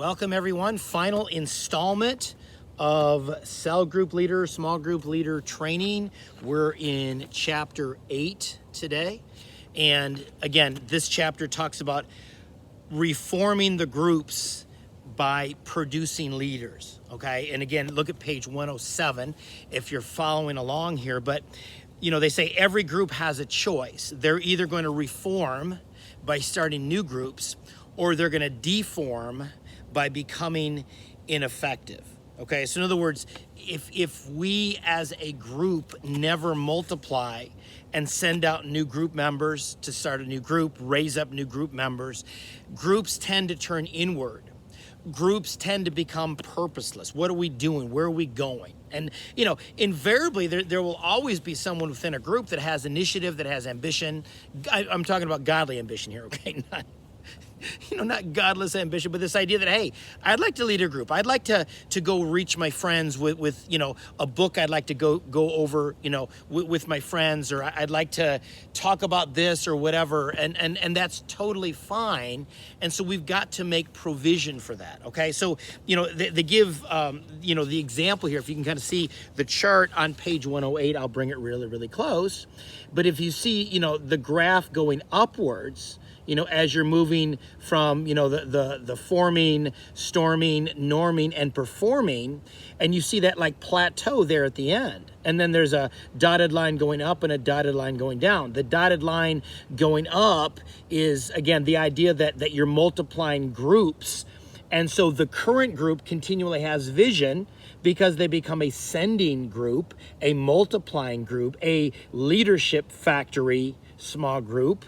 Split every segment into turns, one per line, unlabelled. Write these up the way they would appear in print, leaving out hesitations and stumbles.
Welcome everyone. Final installment of cell group leader, small group leader training. We're in chapter 8 today. And again, this chapter talks about reforming the groups by producing leaders. Okay. And again, look at page 107 if you're following along here. But you know, they say every group has a choice. They're either going to reform by starting new groups, or they're going to deform by becoming ineffective. Okay, so in other words, if we as a group never multiply and send out new group members to start a new group, raise up new group members, groups tend to turn inward. Groups tend to become purposeless. What are we doing? Where are we going? And, you know, invariably, there will always be someone within a group that has initiative, that has ambition. I'm talking about godly ambition here, okay? Not godless ambition, but this idea that, hey, I'd like to lead a group. I'd like to go reach my friends with a book I'd like to go over, with my friends, or I'd like to talk about this or whatever. And that's totally fine. And so we've got to make provision for that. Okay. So, they give, the example here, if you can kind of see the chart on page 108, I'll bring it really, really close. But if you see, the graph going upwards, as you're moving from, the forming, storming, norming, and performing, and you see that like plateau there at the end. And then there's a dotted line going up and a dotted line going down. The dotted line going up is, again, the idea that you're multiplying groups. And so the current group continually has vision because they become a sending group, a multiplying group, a leadership factory small group.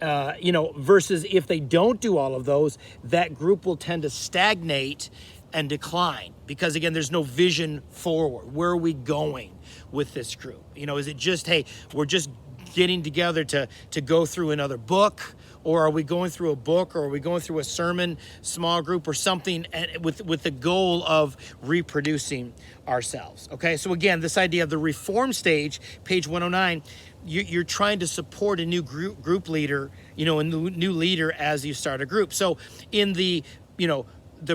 Versus if they don't do all of those, that group will tend to stagnate and decline because, again, there's no vision forward. Where are we going with this group? Is it just, hey, we're just getting together to go through another book? Or are we going through a book, or are we going through a sermon, small group, or something with the goal of reproducing ourselves? Okay, so again, this idea of the reform stage, page 109, you're trying to support a new group leader, a new leader as you start a group. So in the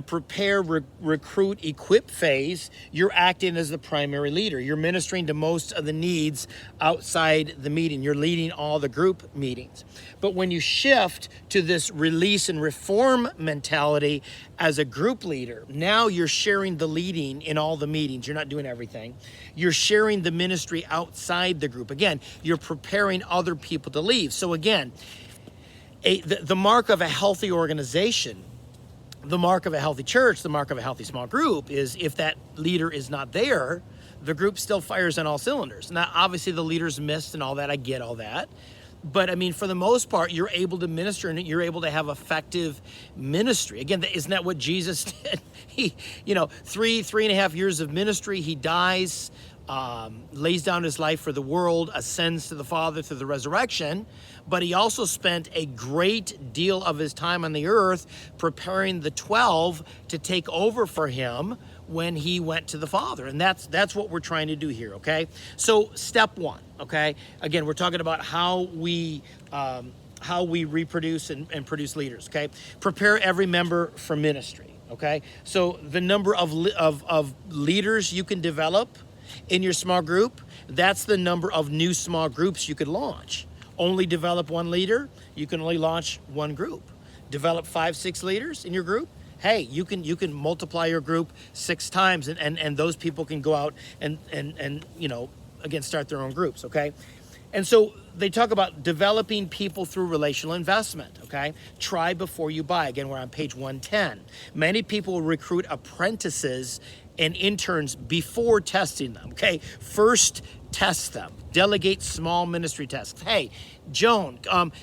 prepare, recruit, equip phase, you're acting as the primary leader. You're ministering to most of the needs outside the meeting. You're leading all the group meetings. But when you shift to this release and reform mentality as a group leader, now you're sharing the leading in all the meetings. You're not doing everything. You're sharing the ministry outside the group. Again, you're preparing other people to leave. So again, the mark of a healthy organization, the mark of a healthy church, the mark of a healthy small group is if that leader is not there, the group still fires on all cylinders. Now, obviously the leader's missed and all that. I get all that. But I mean, for the most part, you're able to minister and you're able to have effective ministry. Again, isn't that what Jesus did? He, 3.5 years of ministry, he dies, lays down his life for the world, ascends to the Father through the resurrection, but he also spent a great deal of his time on the earth preparing the 12 to take over for him when he went to the Father. And that's what we're trying to do here, okay? So step one, okay? Again, we're talking about how we reproduce and produce leaders, okay? Prepare every member for ministry, okay? So the number of leaders you can develop in your small group, that's the number of new small groups you could launch. Only develop one leader, you can only launch one group. Develop 5-6 leaders in your group, hey, you can multiply your group 6 times and those people can go out and again, start their own groups, okay? And so they talk about developing people through relational investment, okay? Try before you buy. Again, we're on page 110. Many people will recruit apprentices and interns before testing them, okay? First, test them. Delegate small ministry tasks. Hey, Joan,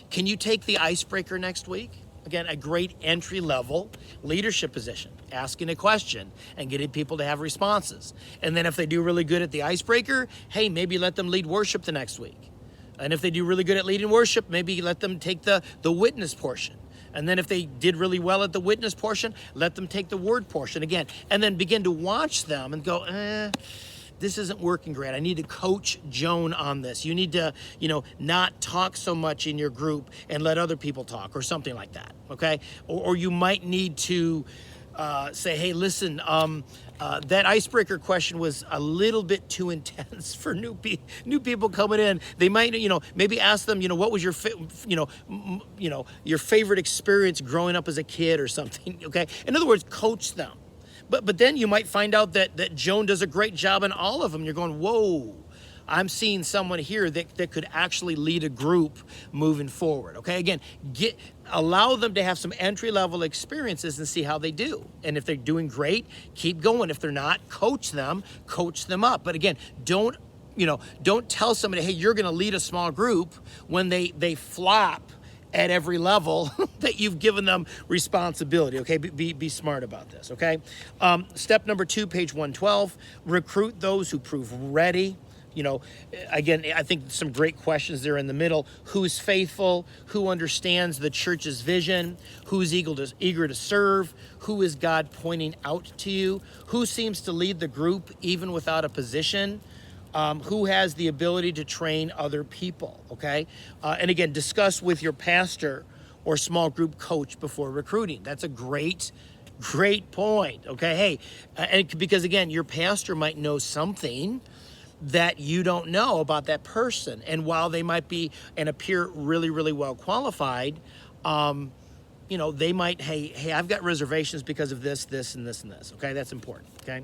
can you take the icebreaker next week? Again, a great entry-level leadership position, asking a question and getting people to have responses. And then if they do really good at the icebreaker, hey, maybe let them lead worship the next week. And if they do really good at leading worship, maybe let them take the witness portion. And then if they did really well at the witness portion, let them take the word portion again. And then begin to watch them and go, this isn't working great. I need to coach Joan on this. You need to, not talk so much in your group and let other people talk or something like that, okay? Or you might need to say, hey, listen, that icebreaker question was a little bit too intense for new people coming in. They might, maybe ask them, what was your, your favorite experience growing up as a kid or something. Okay. In other words, coach them. But then you might find out that Joan does a great job in all of them. You're going, whoa, I'm seeing someone here that could actually lead a group moving forward. Okay, again, allow them to have some entry-level experiences and see how they do. And if they're doing great, keep going. If they're not, coach them up. But again, don't tell somebody, hey, you're going to lead a small group when they flop at every level that you've given them responsibility. Okay, be smart about this. Okay, step number 2, page 112, recruit those who prove ready. Again, I think some great questions there in the middle. Who's faithful? Who understands the church's vision? Who's eager to serve? Who is God pointing out to you? Who seems to lead the group even without a position? Who has the ability to train other people, okay? And again, discuss with your pastor or small group coach before recruiting. That's a great point, okay? Hey, and because again, your pastor might know something that you don't know about that person. And while they might be and appear really, really well qualified, they might, hey, I've got reservations because of this, and this, and this, okay? That's important, okay?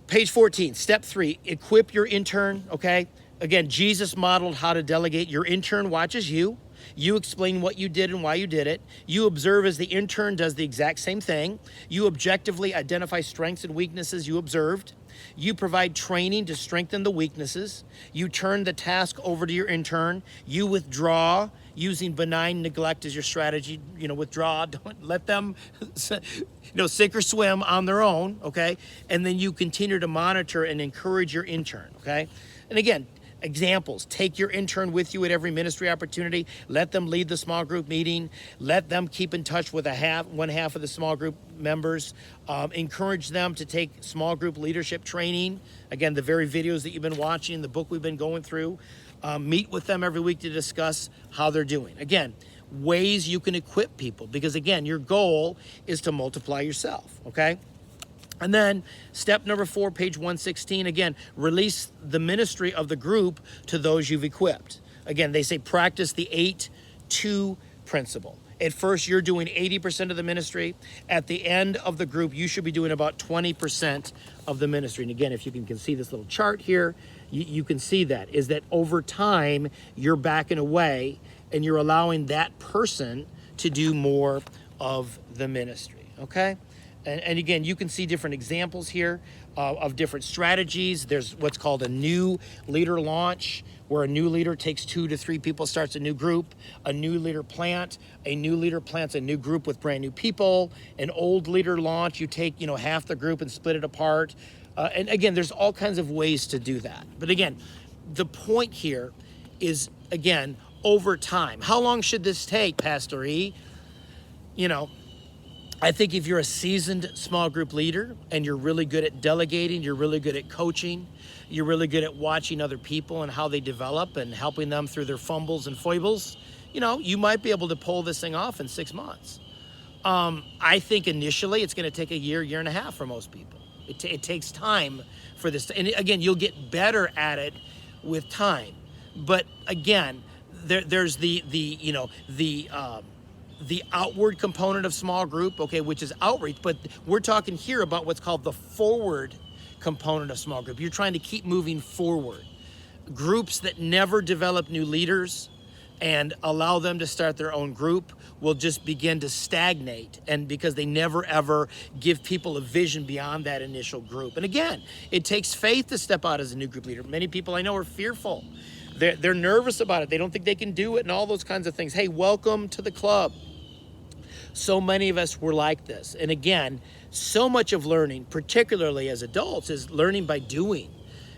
Page 14, step 3, equip your intern, okay? Again, Jesus modeled how to delegate. Your intern watches you. You explain what you did and why you did it. You observe as the intern does the exact same thing. You objectively identify strengths and weaknesses you observed. You provide training to strengthen the weaknesses. You turn the task over to your intern. You withdraw using benign neglect as your strategy. Withdraw, don't let them sink or swim on their own, okay? And then you continue to monitor and encourage your intern, okay? And again, examples, take your intern with you at every ministry opportunity. Let them lead the small group meeting. Let them keep in touch with one half of the small group members. Encourage them to take small group leadership training. Again, the very videos that you've been watching, the book we've been going through. Meet with them every week to discuss how they're doing. Again, ways you can equip people, because again, your goal is to multiply yourself, okay? And then step number 4, page 116, again, release the ministry of the group to those you've equipped. Again, they say practice the 8-2 principle. At first, you're doing 80% of the ministry. At the end of the group, you should be doing about 20% of the ministry. And again, if you can see this little chart here, you can see that, is that over time, you're backing away and you're allowing that person to do more of the ministry, okay? And again, you can see different examples here of different strategies. There's what's called a new leader launch, where a new leader takes 2 to 3 people, starts a new group. A new leader plants a new group with brand new people. An old leader launch, you take half the group and split it apart. And again, there's all kinds of ways to do that. But again, the point here is, again, over time. How long should this take, Pastor E? I think if you're a seasoned small group leader and you're really good at delegating, you're really good at coaching, you're really good at watching other people and how they develop and helping them through their fumbles and foibles, you might be able to pull this thing off in 6 months. I think initially it's going to take a year and a half for most people. It takes time for this. And again, you'll get better at it with time. But again, there's the outward component of small group, okay, which is outreach, but we're talking here about what's called the forward component of small group. You're trying to keep moving forward. Groups that never develop new leaders and allow them to start their own group will just begin to stagnate, and because they never ever give people a vision beyond that initial group. And again, it takes faith to step out as a new group leader. Many people I know are fearful. They're nervous about it. They don't think they can do it and all those kinds of things. Hey, welcome to the club. So many of us were like this. And again, so much of learning, particularly as adults, is learning by doing.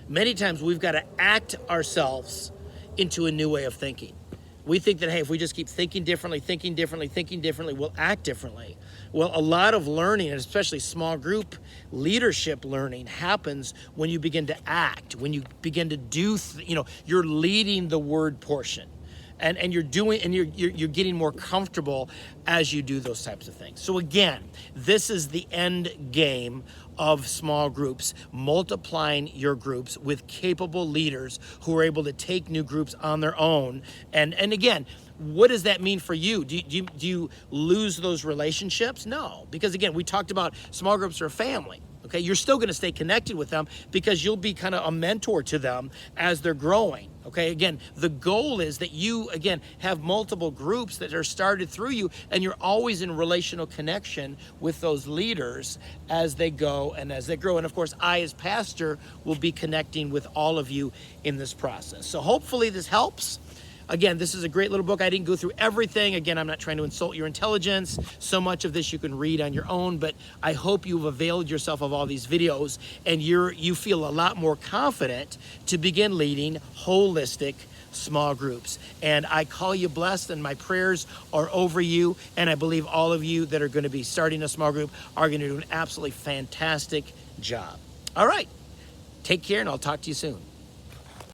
Many times we've got to act ourselves into a new way of thinking. We think that, hey, if we just keep thinking differently, we'll act differently. Well, a lot of learning, and especially small group leadership learning, happens when you begin to act, when you begin to do, you're leading the word portion. and you're doing, and you're getting more comfortable as you do those types of things. So again, this is the end game of small groups, multiplying your groups with capable leaders who are able to take new groups on their own. And again, what does that mean for you? Do you lose those relationships? No, because again, we talked about small groups are a family. Okay, you're still going to stay connected with them because you'll be kind of a mentor to them as they're growing. Okay, again, the goal is that you, again, have multiple groups that are started through you, and you're always in relational connection with those leaders as they go and as they grow. And of course, I, as pastor, will be connecting with all of you in this process. So hopefully this helps. Again, this is a great little book. I didn't go through everything. Again, I'm not trying to insult your intelligence. So much of this you can read on your own, but I hope you've availed yourself of all these videos and you feel a lot more confident to begin leading holistic small groups. And I call you blessed, and my prayers are over you. And I believe all of you that are going to be starting a small group are going to do an absolutely fantastic job. All right. Take care, and I'll talk to you soon.